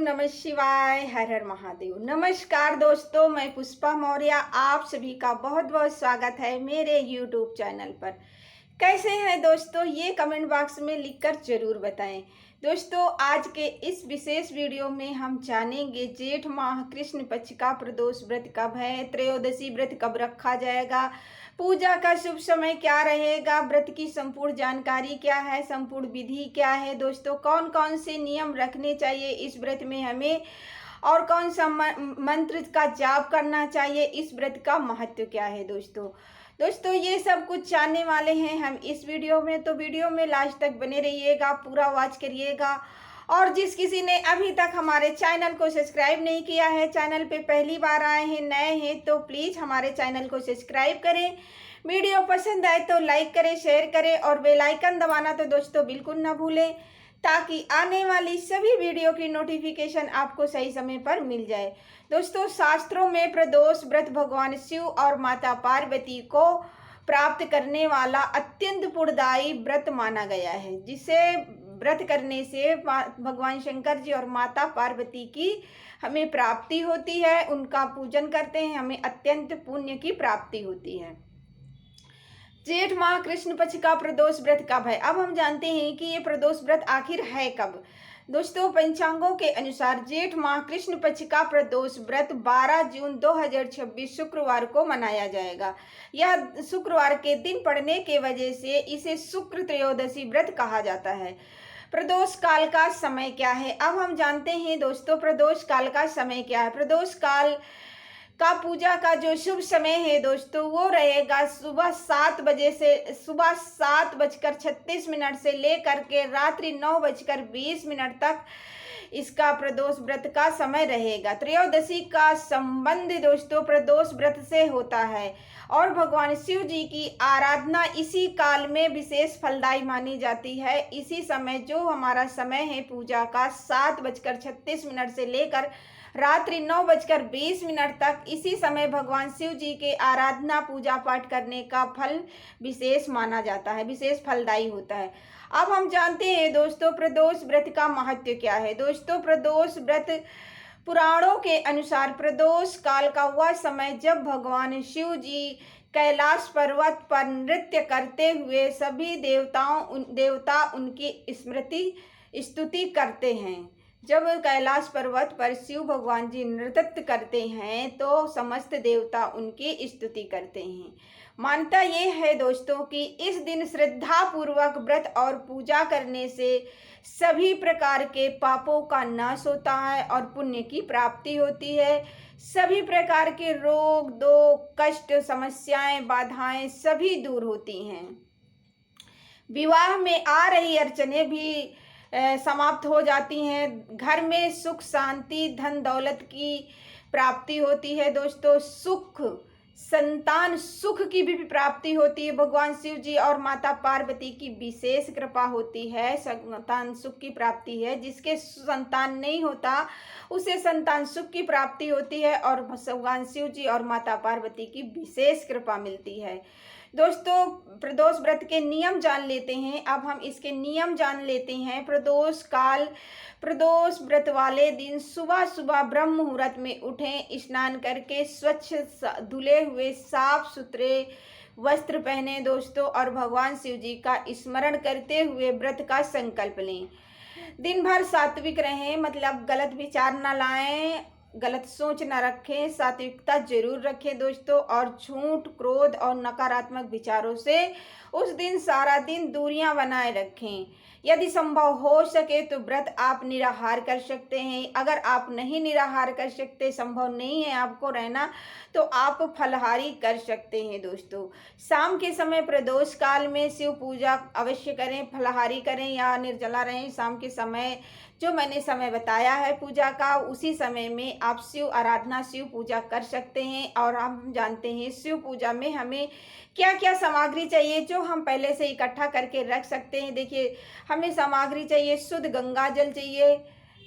नमः शिवाय, हर हर महादेव। नमस्कार दोस्तों, मैं पुष्पा मौर्य आप सभी का बहुत बहुत स्वागत है मेरे यूट्यूब चैनल पर। कैसे हैं दोस्तों, ये कमेंट बॉक्स में लिखकर जरूर बताएं। दोस्तों, आज के इस विशेष वीडियो में हम जानेंगे जेठ माह कृष्ण पक्ष का प्रदोष व्रत कब है, त्रयोदशी व्रत कब रखा जाएगा, पूजा का शुभ समय क्या रहेगा, व्रत की संपूर्ण जानकारी क्या है, संपूर्ण विधि क्या है दोस्तों, कौन कौन से नियम रखने चाहिए इस व्रत में हमें, और कौन सा मंत्र का जाप करना चाहिए, इस व्रत का महत्व क्या है दोस्तों ये सब कुछ जानने वाले हैं हम इस वीडियो में। तो वीडियो में लास्ट तक बने रहिएगा, पूरा वॉच करिएगा। और जिस किसी ने अभी तक हमारे चैनल को सब्सक्राइब नहीं किया है, चैनल पे पहली बार आए हैं, नए हैं, तो प्लीज़ हमारे चैनल को सब्सक्राइब करें। वीडियो पसंद आए तो लाइक करें, शेयर करें और बेल आइकन दबाना तो दोस्तों बिल्कुल ना भूलें, ताकि आने वाली सभी वीडियो की नोटिफिकेशन आपको सही समय पर मिल जाए। दोस्तों, शास्त्रों में प्रदोष व्रत भगवान शिव और माता पार्वती को प्राप्त करने वाला अत्यंत पुण्यदायी व्रत माना गया है, जिसे व्रत करने से भगवान शंकर जी और माता पार्वती की हमें प्राप्ति होती है। उनका पूजन करते हैं, हमें अत्यंत पुण्य की प्राप्ति होती है। जेठ माह कृष्ण पक्ष का प्रदोष व्रत कब है? अब हम जानते हैं कि ये प्रदोष व्रत आखिर है कब। दोस्तों, पंचांगों के अनुसार जेठ माह कृष्ण पक्ष का प्रदोष व्रत 12 जून 2026 शुक्रवार को मनाया जाएगा। यह शुक्रवार के दिन पड़ने के वजह से इसे शुक्र त्रयोदशी व्रत कहा जाता है। प्रदोष काल का समय क्या है? अब हम जानते हैं दोस्तों, प्रदोष काल का समय क्या है। प्रदोष काल का पूजा का जो शुभ समय है दोस्तों, वो रहेगा सुबह 7:36 से लेकर के रात्रि 9:20 तक इसका प्रदोष व्रत का समय रहेगा। त्रयोदशी का संबंध दोस्तों प्रदोष व्रत से होता है और भगवान शिव जी की आराधना इसी काल में विशेष फलदायी मानी जाती है। इसी समय जो हमारा समय है पूजा का 7:36 से लेकर रात्रि 9:20 तक, इसी समय भगवान शिव जी के आराधना पूजा पाठ करने का फल विशेष माना जाता है, विशेष फलदायी होता है। अब हम जानते हैं दोस्तों प्रदोष व्रत का महत्व क्या है। दोस्तों, प्रदोष व्रत पुराणों के अनुसार प्रदोष काल का वह समय जब भगवान शिव जी कैलाश पर्वत पर नृत्य करते हुए सभी देवता उनकी स्तुति करते हैं। जब कैलाश पर्वत पर शिव भगवान जी नृत्य करते हैं तो समस्त देवता उनकी स्तुति करते हैं। मान्यता ये है दोस्तों कि इस दिन श्रद्धा पूर्वक व्रत और पूजा करने से सभी प्रकार के पापों का नाश होता है और पुण्य की प्राप्ति होती है। सभी प्रकार के रोग, दुख, कष्ट, समस्याएं, बाधाएं सभी दूर होती हैं। विवाह में आ रही अड़चनें भी समाप्त हो जाती हैं। घर में सुख, शांति, धन दौलत की प्राप्ति होती है। दोस्तों, सुख, संतान सुख की भी प्राप्ति होती है। भगवान शिव जी और माता पार्वती की विशेष कृपा होती है, संतान सुख की प्राप्ति है। जिसके संतान नहीं होता उसे संतान सुख की प्राप्ति होती है और भगवान शिव जी और माता पार्वती की विशेष कृपा मिलती है। दोस्तों, प्रदोष व्रत के नियम जान लेते हैं। अब हम इसके नियम जान लेते हैं। प्रदोष व्रत वाले दिन सुबह सुबह ब्रह्म मुहूर्त में उठें, स्नान करके स्वच्छ धुले हुए साफ सुथरे वस्त्र पहने दोस्तों, और भगवान शिव जी का स्मरण करते हुए व्रत का संकल्प लें। दिन भर सात्विक रहें, मतलब गलत विचार न लाएं, गलत सोच न रखें, सात्विकता जरूर रखें दोस्तों, और झूठ, क्रोध और नकारात्मक विचारों से उस दिन सारा दिन दूरियां बनाए रखें। यदि संभव हो सके तो व्रत आप निराहार कर सकते हैं। अगर आप नहीं निराहार कर सकते, संभव नहीं है आपको रहना, तो आप फलाहारी कर सकते हैं दोस्तों। शाम के समय प्रदोष काल में शिव पूजा अवश्य करें, फलाहारी करें या निर्जला रहें। शाम के समय जो मैंने समय बताया है पूजा का, उसी समय में आप शिव आराधना, शिव पूजा कर सकते हैं। और हम जानते हैं शिव पूजा में हमें क्या क्या सामग्री चाहिए, जो हम पहले से इकट्ठा करके रख सकते हैं। देखिए, हमें सामग्री चाहिए, शुद्ध गंगा जल चाहिए,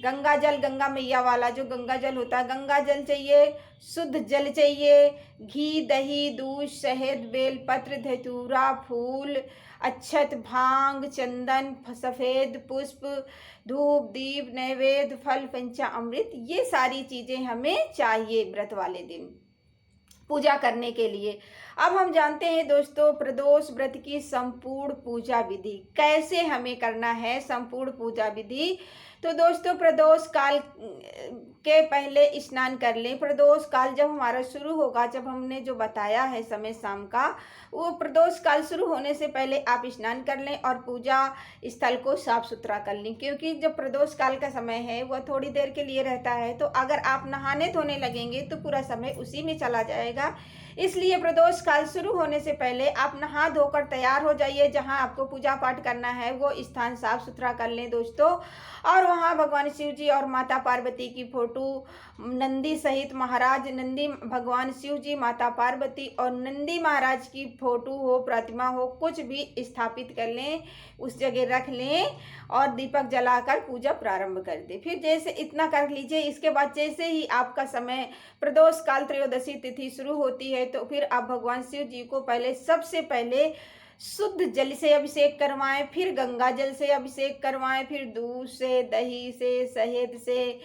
गंगा जल, गंगा मैया वाला जो गंगा जल होता है, गंगा जल चाहिए, शुद्ध जल चाहिए, घी, दही, दूध, शहद, बेल पत्र, धतूरा, फूल, अक्षत, भांग, चंदन, सफ़ेद पुष्प, धूप, दीप, नैवेद्य, फल, पंचामृत, ये सारी चीज़ें हमें चाहिए व्रत वाले दिन पूजा करने के लिए। अब हम जानते हैं दोस्तों प्रदोष व्रत की संपूर्ण पूजा विधि, कैसे हमें करना है संपूर्ण पूजा विधि। तो दोस्तों प्रदोष काल के पहले स्नान कर लें। प्रदोष काल जब हमारा शुरू होगा, जब हमने जो बताया है समय शाम का, वो प्रदोष काल शुरू होने से पहले आप स्नान कर लें और पूजा स्थल को साफ सुथरा कर लें, क्योंकि जब प्रदोष काल का समय है वह थोड़ी देर के लिए रहता है। तो अगर आप नहाने धोने लगेंगे तो पूरा समय उसी में चला जाएगा। इसलिए प्रदोष काल शुरू होने से पहले आप नहा धोकर तैयार हो जाइए। जहां आपको पूजा पाठ करना है वो स्थान साफ सुथरा कर लें दोस्तों, और वहां भगवान शिव जी और माता पार्वती की फोटो, नंदी सहित महाराज नंदी, भगवान शिव जी, माता पार्वती और नंदी महाराज की फोटो हो, प्रतिमा हो, कुछ भी स्थापित कर लें, उस जगह रख लें और दीपक जलाकर पूजा प्रारंभ कर दें। फिर जैसे इतना कर लीजिए, इसके बाद जैसे ही आपका समय प्रदोष काल त्रयोदशी तिथि शुरू होती है तो फिर आप भगवान शिव जी को सबसे पहले शुद्ध जल से अभिषेक करवाएं, फिर गंगा जल से अभिषेक करवाएं, फिर दूध से, दही से, शहद से,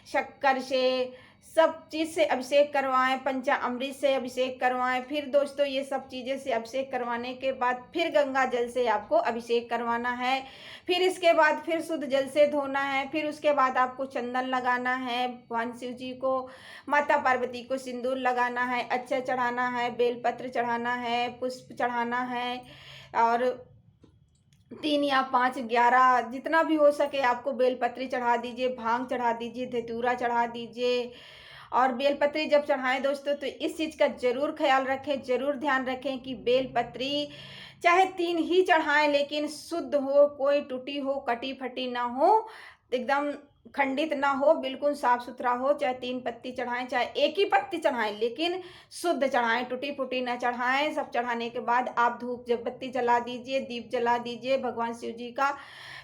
शक्कर से, सब चीज़ से अभिषेक करवाएं, पंचामृत से अभिषेक करवाएं। फिर दोस्तों ये सब चीज़ें से अभिषेक करवाने के बाद फिर गंगा जल से आपको अभिषेक करवाना है। फिर इसके बाद फिर शुद्ध जल से धोना है। फिर उसके बाद आपको चंदन लगाना है, भगवान शिव जी को, माता पार्वती को सिंदूर लगाना है, अच्छा चढ़ाना है, बेलपत्र चढ़ाना है, पुष्प चढ़ाना है, और 3 या 5, 11 जितना भी हो सके आपको बेलपत्री चढ़ा दीजिए, भांग चढ़ा दीजिए, धतूरा चढ़ा दीजिए। और बेलपत्री जब चढ़ाएं दोस्तों तो इस चीज़ का ज़रूर ख्याल रखें, ज़रूर ध्यान रखें कि बेलपत्री चाहे 3 ही चढ़ाएं, लेकिन शुद्ध हो, कोई टूटी हो, कटी फटी ना हो, एकदम खंडित ना हो, बिल्कुल साफ सुथरा हो। चाहे 3 पत्ती चढ़ाएं, चाहे 1 ही पत्ती चढ़ाएं, लेकिन शुद्ध चढ़ाएं, टूटी फूटी ना चढ़ाएं। सब चढ़ाने के बाद आप धूप जब बत्ती जला दीजिए, दीप जला दीजिए भगवान शिव जी का।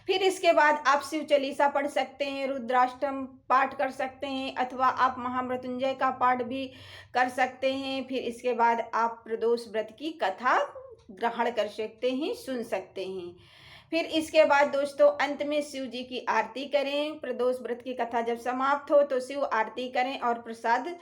फिर इसके बाद आप शिव चालीसा पढ़ सकते हैं, रुद्राष्टम पाठ कर सकते हैं, अथवा आप महामृत्युंजय का पाठ भी कर सकते हैं। फिर इसके बाद आप प्रदोष व्रत की कथा ग्रहण कर सकते हैं, सुन सकते हैं। फिर इसके बाद दोस्तों अंत में शिव जी की आरती करें। प्रदोष व्रत की कथा जब समाप्त हो तो शिव आरती करें और प्रसाद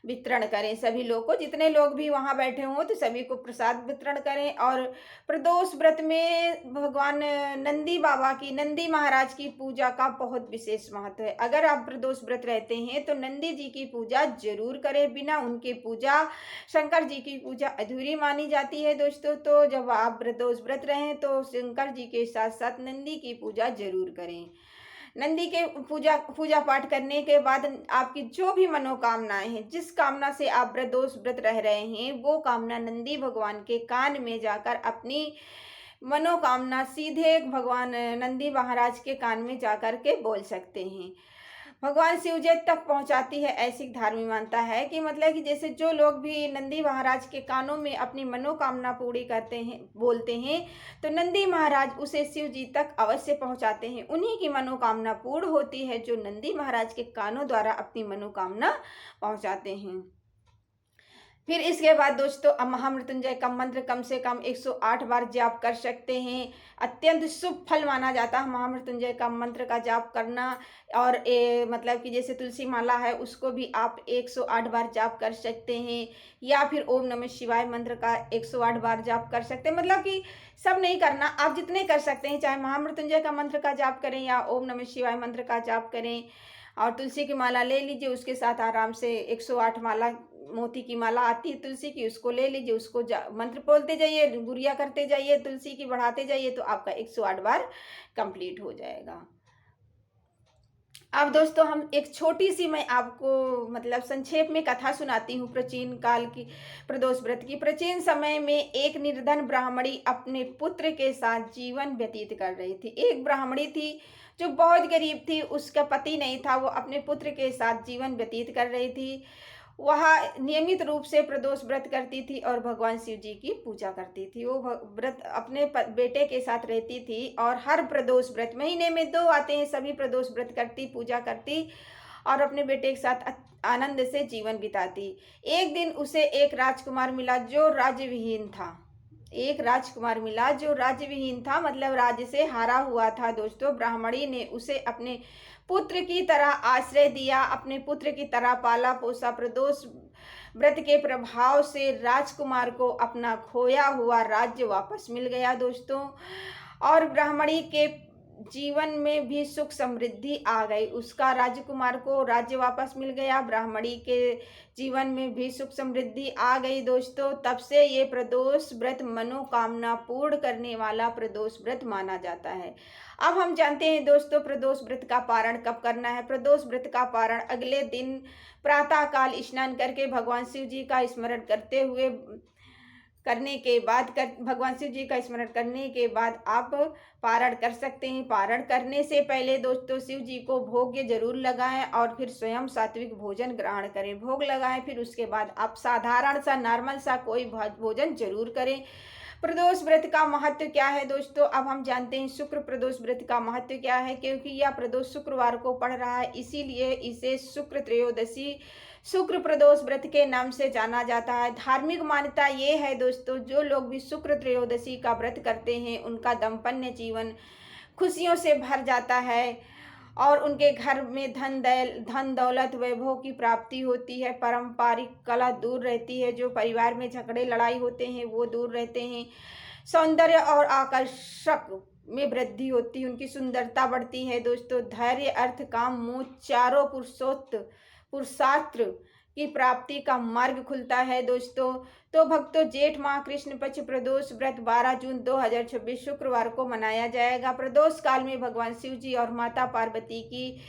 वितरण करें सभी लोग को, जितने लोग भी वहाँ बैठे हों तो सभी को प्रसाद वितरण करें। और प्रदोष व्रत में भगवान नंदी बाबा की, नंदी महाराज की पूजा का बहुत विशेष महत्व है। अगर आप प्रदोष व्रत रहते हैं तो नंदी जी की पूजा जरूर करें, बिना उनके पूजा शंकर जी की पूजा अधूरी मानी जाती है दोस्तों। तो जब आप प्रदोष व्रत रहें तो शंकर जी के साथ साथ नंदी की पूजा जरूर करें। नंदी के पूजा पाठ करने के बाद आपकी जो भी मनोकामनाएं हैं, जिस कामना से आप प्रदोष व्रत रह रहे हैं, वो कामना नंदी भगवान के कान में जाकर अपनी मनोकामना सीधे भगवान नंदी महाराज के कान में जाकर के बोल सकते हैं। भगवान शिव जी तक पहुंचाती है, ऐसी धार्मिक मानता है कि मतलब कि जैसे जो लोग भी नंदी महाराज के कानों में अपनी मनोकामना पूरी करते हैं, बोलते हैं, तो नंदी महाराज उसे शिव जी तक अवश्य पहुंचाते हैं। उन्हीं की मनोकामना पूर्ण होती है जो नंदी महाराज के कानों द्वारा अपनी मनोकामना पहुंचाते हैं। फिर इसके बाद दोस्तों महामृत्युंजय का मंत्र कम से कम 108 बार जाप कर सकते हैं। अत्यंत शुभ फल माना जाता है महामृत्युंजय का मंत्र का जाप करना। और मतलब कि जैसे तुलसी माला है उसको भी आप 108 बार जाप कर सकते हैं, या फिर ओम नमः शिवाय मंत्र का 108 बार जाप कर सकते हैं। मतलब कि सब नहीं करना, आप जितने कर सकते हैं, चाहे महामृत्युंजय का मंत्र का जाप करें या ओम नमः शिवाय मंत्र का जाप करें। और तुलसी की माला ले लीजिए, उसके साथ आराम से 108 माला, मोती की माला आती है तुलसी की, उसको ले लीजिए, उसको मंत्र बोलते जाइए, गुरिया करते जाइए, तुलसी की बढ़ाते जाइए, तो आपका 108 बार कंप्लीट हो जाएगा। अब दोस्तों हम एक छोटी सी मैं आपको मतलब संक्षेप में कथा सुनाती हूँ प्राचीन काल की प्रदोष व्रत की। प्राचीन समय में एक निर्धन ब्राह्मणी अपने पुत्र के साथ जीवन व्यतीत कर रही थी। एक ब्राह्मणी थी जो बहुत गरीब थी, उसका पति नहीं था, वो अपने पुत्र के साथ जीवन व्यतीत कर रही थी। वह नियमित रूप से प्रदोष व्रत करती थी और भगवान शिव जी की पूजा करती थी। वो व्रत अपने बेटे के साथ रहती थी और हर प्रदोष व्रत, महीने में 2 आते हैं, सभी प्रदोष व्रत करती, पूजा करती और अपने बेटे के साथ आनंद से जीवन बिताती। एक दिन उसे एक राजकुमार मिला जो राज्यविहीन था। एक राजकुमार मिला जो राज्यविहीन था, मतलब राज्य से हारा हुआ था। दोस्तों, ब्राह्मणी ने उसे अपने पुत्र की तरह आश्रय दिया, अपने पुत्र की तरह पाला पोसा। प्रदोष व्रत के प्रभाव से राजकुमार को अपना खोया हुआ राज्य वापस मिल गया। दोस्तों, और ब्राह्मणी के जीवन में भी सुख समृद्धि आ गई। उसका राजकुमार को राज्य वापस मिल गया, ब्राह्मणी के जीवन में भी सुख समृद्धि आ गई। दोस्तों, तब से ये प्रदोष व्रत मनोकामना पूर्ण करने वाला प्रदोष व्रत माना जाता है। अब हम जानते हैं दोस्तों, प्रदोष व्रत का पारण कब करना है। प्रदोष व्रत का पारण अगले दिन प्रातः काल स्नान करके भगवान शिव जी का स्मरण करते हुए भगवान शिव जी का स्मरण करने के बाद आप पारण कर सकते हैं। पारण करने से पहले दोस्तों शिव जी को भोग जरूर लगाएं और फिर स्वयं सात्विक भोजन ग्रहण करें। भोग लगाएं, फिर उसके बाद आप साधारण सा नॉर्मल सा कोई भोजन जरूर करें। प्रदोष व्रत का महत्व क्या है दोस्तों, अब हम जानते हैं शुक्र प्रदोष व्रत का महत्व क्या है। क्योंकि यह प्रदोष शुक्रवार को पड़ रहा है, इसीलिए इसे शुक्र त्रयोदशी, शुक्र प्रदोष व्रत के नाम से जाना जाता है। धार्मिक मान्यता ये है दोस्तों, जो लोग भी शुक्र त्रयोदशी का व्रत करते हैं उनका दाम्पत्य जीवन खुशियों से भर जाता है और उनके घर में धन दौलत वैभव की प्राप्ति होती है। पारंपरिक कला दूर रहती है, जो परिवार में झगड़े लड़ाई होते हैं वो दूर रहते हैं। सौंदर्य और आकर्षक में वृद्धि होती है, उनकी सुंदरता बढ़ती है। दोस्तों, धैर्य अर्थ काम मोह चारों पुरुषार्थ की प्राप्ति का मार्ग खुलता है। दोस्तों, तो भक्तों, जेठ माह कृष्ण पक्ष प्रदोष व्रत 12 जून 2026 शुक्रवार को मनाया जाएगा। प्रदोष काल में भगवान शिव जी और माता पार्वती की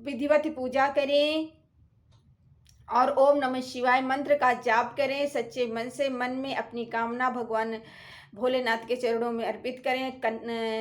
विधिवत पूजा करें और ओम नमः शिवाय मंत्र का जाप करें। सच्चे मन से मन में अपनी कामना भगवान भोलेनाथ के चरणों में अर्पित करें।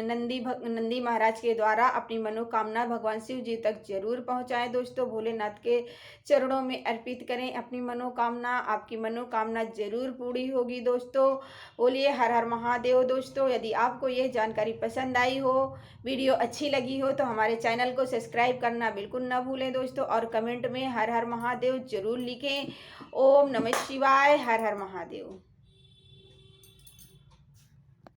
नंदी महाराज के द्वारा अपनी मनोकामना भगवान शिव जी तक जरूर पहुंचाएं। दोस्तों, भोलेनाथ के चरणों में अर्पित करें अपनी मनोकामना, आपकी मनोकामना जरूर पूरी होगी। दोस्तों, बोलिए हर हर महादेव। दोस्तों, यदि आपको यह जानकारी पसंद आई हो, वीडियो अच्छी लगी हो, तो हमारे चैनल को सब्सक्राइब करना बिल्कुल न भूलें दोस्तों, और कमेंट में हर हर महादेव जरूर लिखें। ओम नमः शिवाय, हर हर महादेव।